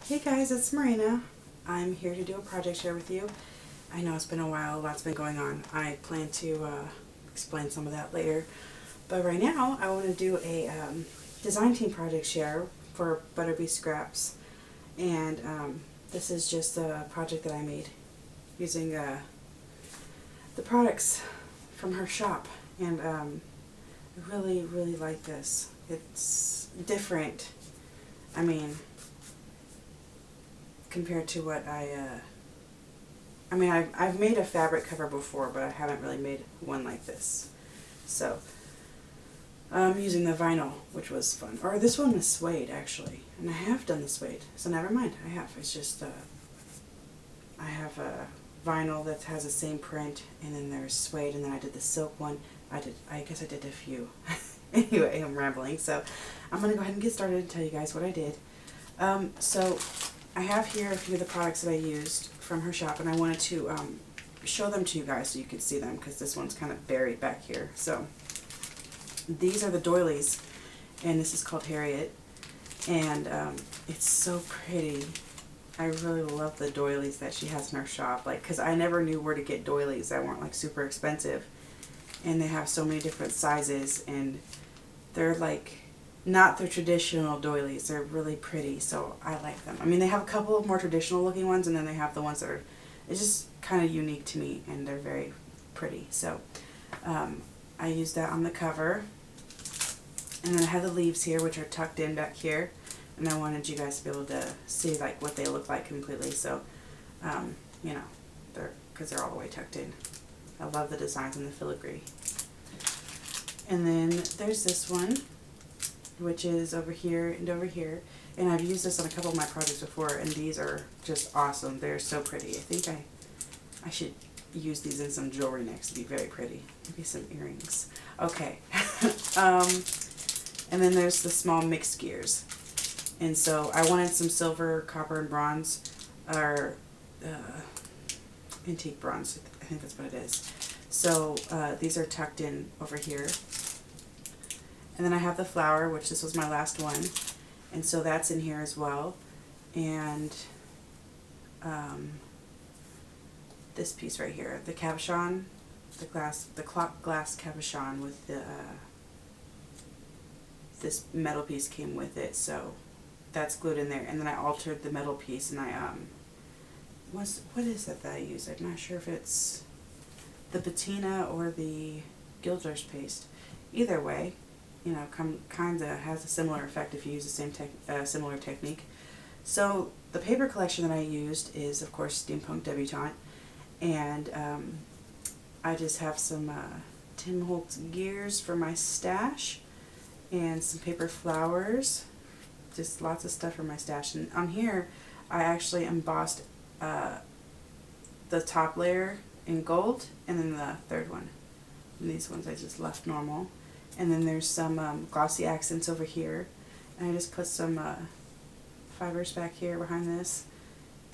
Hey guys, it's Marina. I'm here to do a project share with you. I know it's been a while, lots been going on. I plan to explain some of that later. But right now, I want to do a design team project share for Butterbeescraps. And this is just a project that I made using the products from her shop. And I really, really like this. It's different. I mean, compared to what I've made a fabric cover before, but I haven't really made one like this. So I'm using the vinyl, which was fun. Or this one was suede, actually. And I have done the suede, so never mind. I have. It's just, I have a vinyl that has the same print, and then there's suede, and then I did the silk one. I guess I did a few. Anyway, I'm rambling, so I'm going to go ahead and get started and tell you guys what I did. So I have here a few of the products that I used from her shop, and I wanted to show them to you guys so you could see them, because this one's kind of buried back here. So these are the doilies, and this is called Harriet, and it's so pretty. I really love the doilies that she has in her shop, like, because I never knew where to get doilies that weren't like super expensive, and they have so many different sizes, and they're like not the traditional doilies. They're really pretty, so I like them. I mean, they have a couple of more traditional looking ones, and then they have the ones that are, it's just kind of unique to me, and they're very pretty. So I used that on the cover, and then I have the leaves here, which are tucked in back here, and I wanted you guys to be able to see like what they look like completely. So you know, because they're all the way tucked in. I love the designs in the filigree. And then there's this one, which is over here and over here, and I've used this on a couple of my projects before, and these are just awesome. They're so pretty. I think I should use these in some jewelry next. It'd be very pretty. Maybe some earrings. Okay. And then there's the small mixed gears, and so I wanted some silver, copper, and bronze, or antique bronze. I think that's what it is. So these are tucked in over here. And then I have the flower, which this was my last one, and so that's in here as well. And this piece right here, the cabochon, the clock glass cabochon with the this metal piece came with it, so that's glued in there. And then I altered the metal piece, and I what is it that I use? I'm not sure if it's the patina or the gilders paste. Either way, you know, kind of has a similar effect if you use the same similar technique. So the paper collection that I used is, of course, Steampunk Debutante, and I just have some Tim Holtz gears for my stash, and some paper flowers, just lots of stuff for my stash. And on here, I actually embossed the top layer in gold, and then the third one. And these ones I just left normal. And then there's some glossy accents over here, and I just put some fibers back here behind this.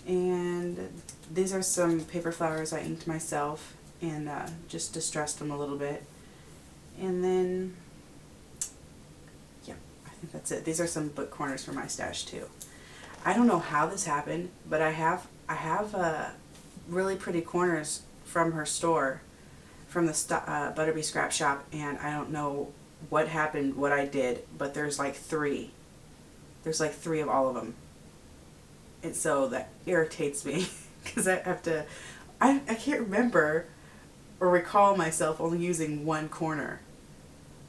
And these are some paper flowers I inked myself, and just distressed them a little bit. And then, yeah, I think that's it. These are some book corners for my stash too. I don't know how this happened, but I have really pretty corners from her store, from the Butterbeescraps shop, and I don't know what happened, what I did, but there's like three. There's like three of all of them. And so that irritates me, because I have to, I can't remember or recall myself only using one corner.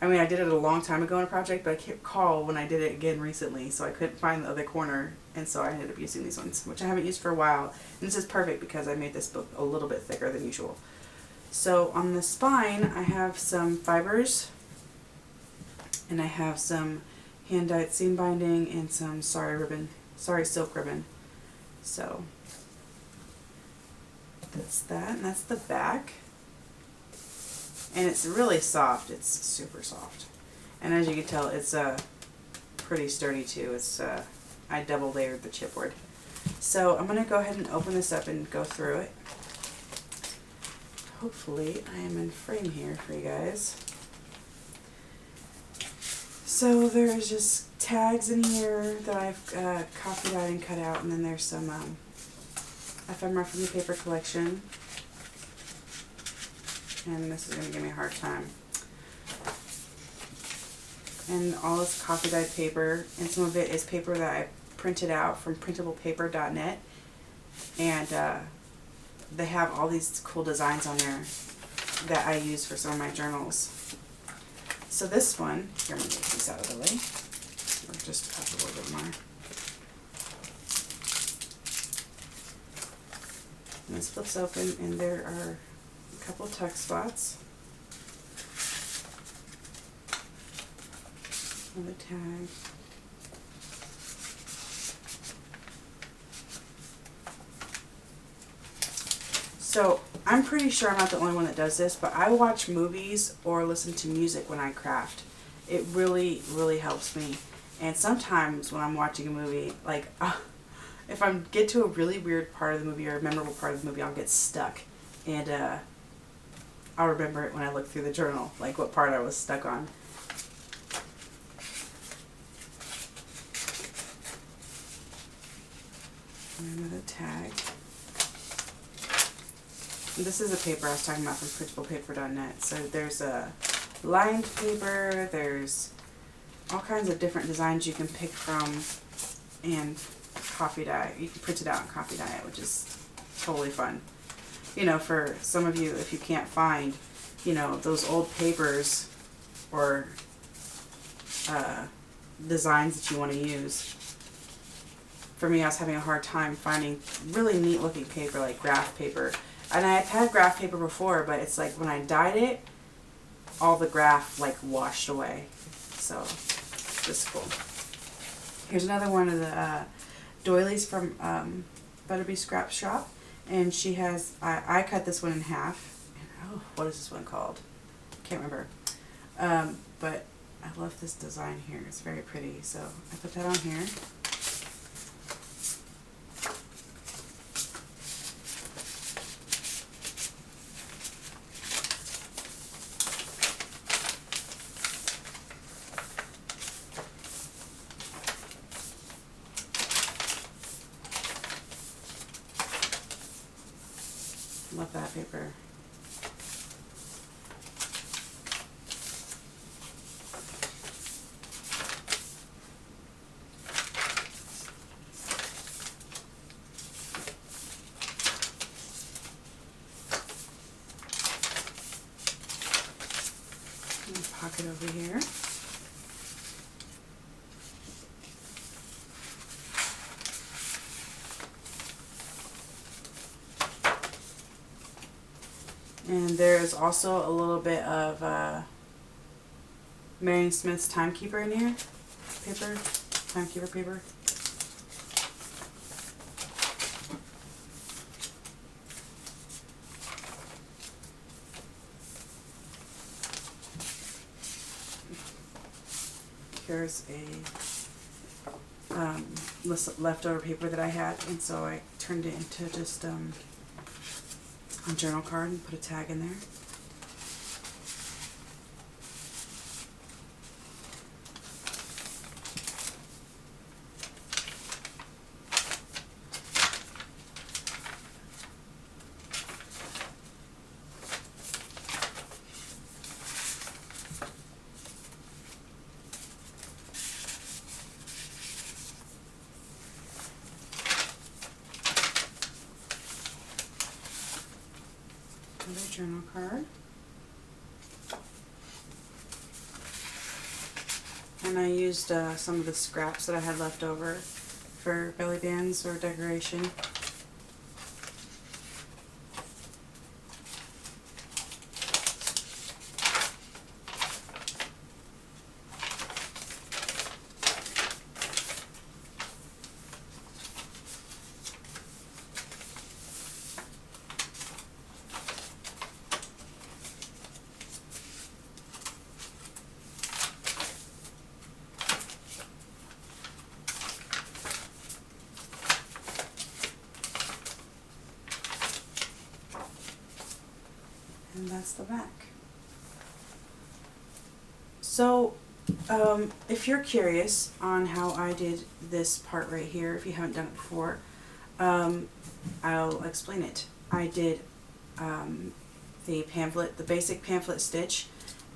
I mean, I did it a long time ago in a project, but I can't recall when I did it again recently, so I couldn't find the other corner, and so I ended up using these ones, which I haven't used for a while. And this is perfect because I made this book a little bit thicker than usual. So on the spine, I have some fibers, and I have some hand-dyed seam binding, and some sorry silk ribbon. So that's that, and that's the back. And it's really soft. It's super soft. And as you can tell, it's pretty sturdy too. It's I double layered the chipboard. So I'm going to go ahead and open this up and go through it. Hopefully I am in frame here for you guys. So there's just tags in here that I've copied out and cut out, and then there's some ephemera from the paper collection. And this is going to give me a hard time. And all this coffee dyed paper, and some of it is paper that I printed out from printablepaper.net, and they have all these cool designs on there that I use for some of my journals. So this one, here, I'm going to get these out of the way, or just up a little bit more. And this flips open, and there are a couple of tuck spots. Another tag. So I'm pretty sure I'm not the only one that does this, but I watch movies or listen to music when I craft. It really, really helps me. And sometimes when I'm watching a movie, like if I get to a really weird part of the movie or a memorable part of the movie, I'll get stuck. And I'll remember it when I look through the journal, like what part I was stuck on. And another tag. And this is a paper I was talking about from printablepaper.net. So there's a lined paper, there's all kinds of different designs you can pick from, and coffee dye. You can print it out and coffee dye it, which is totally fun. You know, for some of you, if you can't find, you know, those old papers or designs that you want to use. For me, I was having a hard time finding really neat looking paper like graph paper. And I've had graph paper before, but it's like when I dyed it, all the graph like washed away. So this is cool. Here's another one of the doilies from Butterbeescraps shop, and she has I cut this one in half. And, oh, what is this one called? Can't remember. But I love this design here. It's very pretty. So I put that on here. Love that paper. Pocket over here. And there's also a little bit of Marion Smith's Timekeeper in here. Paper. Timekeeper paper. Here's a leftover paper that I had, and so I turned it into just a journal card and put a tag in there. Another journal card. And I used some of the scraps that I had left over for belly bands or decoration. And that's the back. So If you're curious on how I did this part right here, if you haven't done it before, I'll explain it. I did the pamphlet, the basic pamphlet stitch,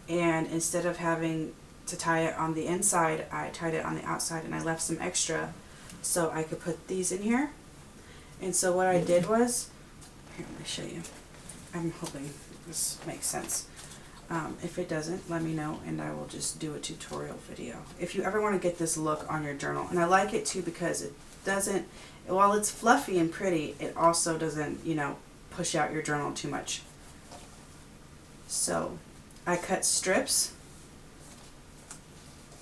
and instead of having to tie it on the inside, I tied it on the outside, and I left some extra so I could put these in here. And so what I did was, here, let me show you. I'm hoping this makes sense. If it doesn't, let me know and I will just do a tutorial video. If you ever want to get this look on your journal, and I like it too because it doesn't, while it's fluffy and pretty, it also doesn't, you know, push out your journal too much. So I cut strips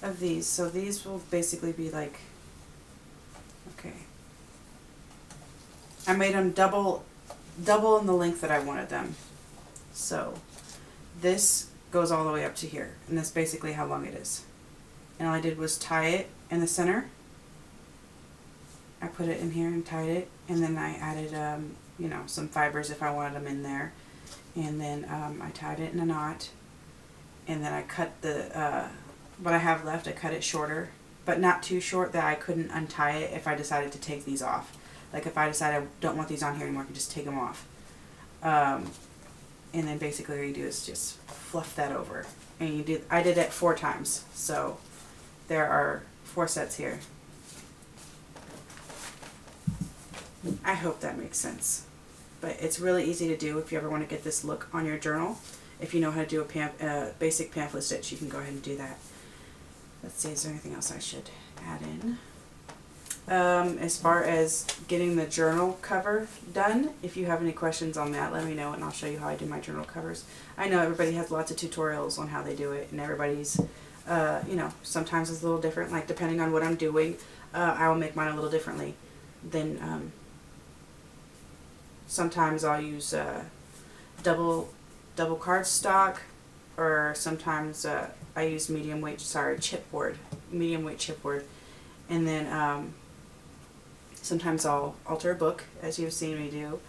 of these. So these will basically be like, okay, I made them double in the length that I wanted them. So this goes all the way up to here, and that's basically how long it is. And all I did was tie it in the center. I put it in here and tied it, and then I added, you know, some fibers if I wanted them in there. And then I tied it in a knot, and then I cut the, what I have left, I cut it shorter, but not too short that I couldn't untie it if I decided to take these off. Like if I decide I don't want these on here anymore, I can just take them off. And then basically what you do is just fluff that over. And you do, I did it 4 times, so there are 4 sets here. I hope that makes sense. But it's really easy to do if you ever want to get this look on your journal. If you know how to do a basic pamphlet stitch, you can go ahead and do that. Let's see, is there anything else I should add in? As far as getting the journal cover done, if you have any questions on that, let me know and I'll show you how I do my journal covers. I know everybody has lots of tutorials on how they do it, and everybody's, you know, sometimes it's a little different. Like depending on what I'm doing, I will make mine a little differently. Then sometimes I'll use double cardstock, or sometimes I use medium weight chipboard, and then sometimes I'll alter a book, as you've seen me do,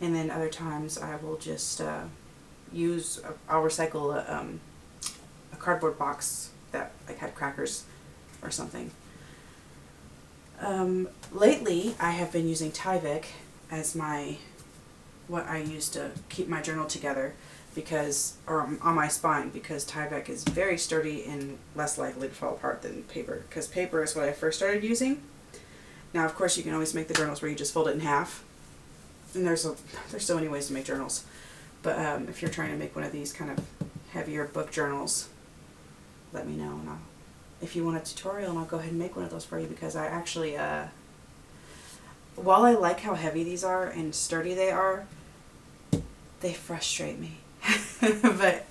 and then other times I will just I'll recycle a cardboard box that like had crackers or something. Lately I have been using Tyvek as what I use to keep my journal together, because, or on my spine, because Tyvek is very sturdy and less likely to fall apart than paper, because paper is what I first started using. Now of course you can always make the journals where you just fold it in half, and there's so many ways to make journals, but if you're trying to make one of these kind of heavier book journals, let me know, and if you want a tutorial, and I'll go ahead and make one of those for you, because I actually, while I like how heavy these are and sturdy they are, they frustrate me. But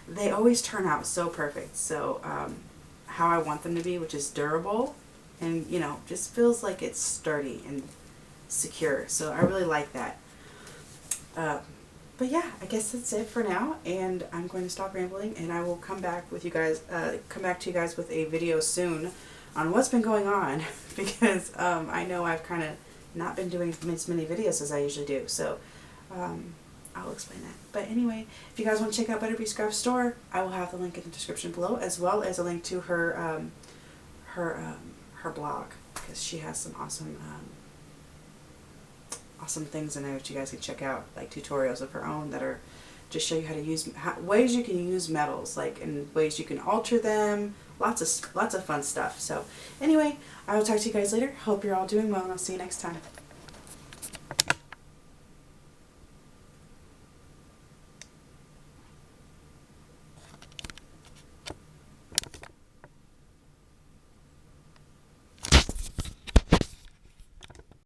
they always turn out so perfect. So how I want them to be, which is durable and, you know, just feels like it's sturdy and secure. So I really like that. But yeah, I guess that's it for now, and I'm going to stop rambling, and I will come back with you guys, to you guys with a video soon on what's been going on, because I know I've kind of not been doing as many videos as I usually do. So I'll explain that. But anyway, if you guys want to check out Butterbeescraps store, I will have the link in the description below, as well as a link to her her blog, because she has some awesome awesome things in there that you guys can check out, like tutorials of her own that are just show you how to use ways you can use metals, like, and ways you can alter them. Lots of fun stuff. So anyway, I will talk to you guys later. Hope you're all doing well, and I'll see you next time.